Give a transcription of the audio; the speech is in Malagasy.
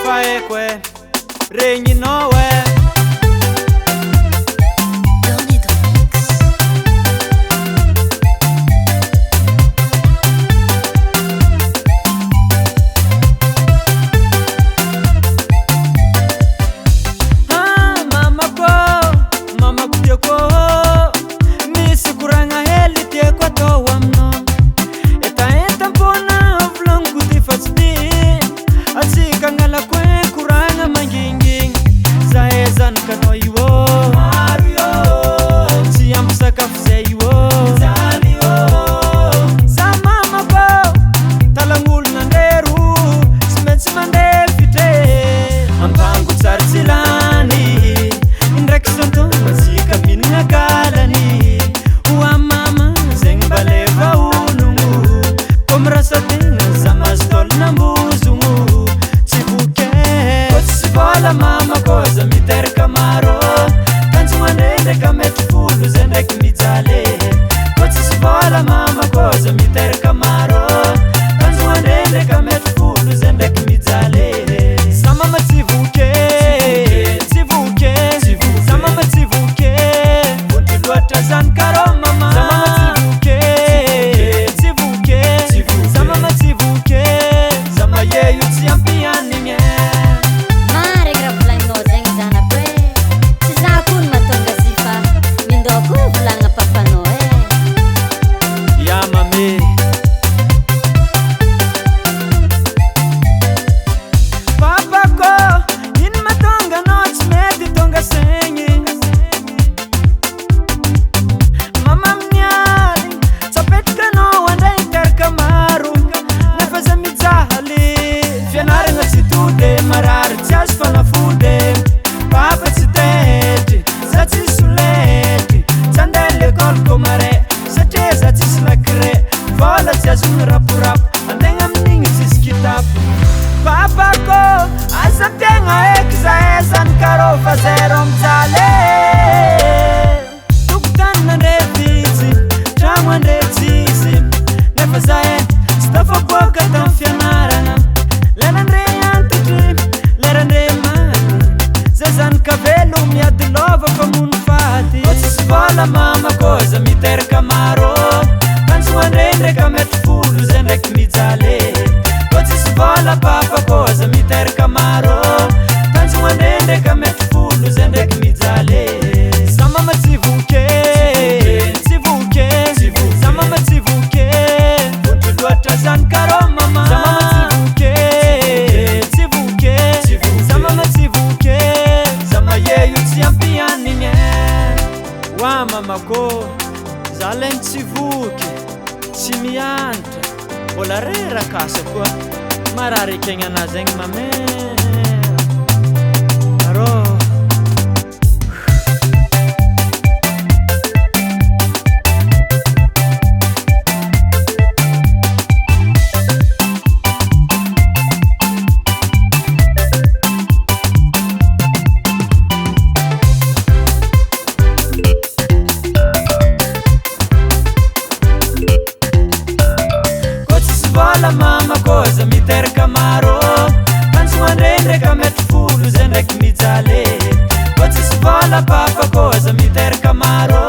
Faekwe, Regninowe. Mama cosa mi terca maro Canzu andrende camet fullu zendek mi zale Cozi si vola mama cosa mi terca maro Canzu andrende camet fullu zendek mi zale Sa mama zivuke Sa mama zivuke Bunti luata zan karo mama Sa mama zivuke Sa mama zivuke Sama ye yutsi ampiani nye Papa ko asapianga ekza esan karo fazerom zale Tuktan nande vizi, tramu nande zizi Nefazae, stafa boka tan fianarana Lerandre antutri, lerandre mani Zezan cavelo mi adilova come un fati Oggi si vola mamma cosa mi terca maro Canzu andrende camet fullu zendek mi zale Oggi si vola papa cosa mi terca maro Canzu andrende camet fullu zendek mi zale Sa mama zivuke Sa mama zivuke Bunti luata zan karo mama Sa mama zivuke Sa mama zivuke Sama ye yutsi ampiani nye Wa mama ko Zalen zivuke Simianta Bola rera kasa kwa Marari kenya na zeng mame Aro Vola mama cosa mi terca maro Canzu andrende camet fullu zendek mi zale Oggi si vola papa cosa mi terca maro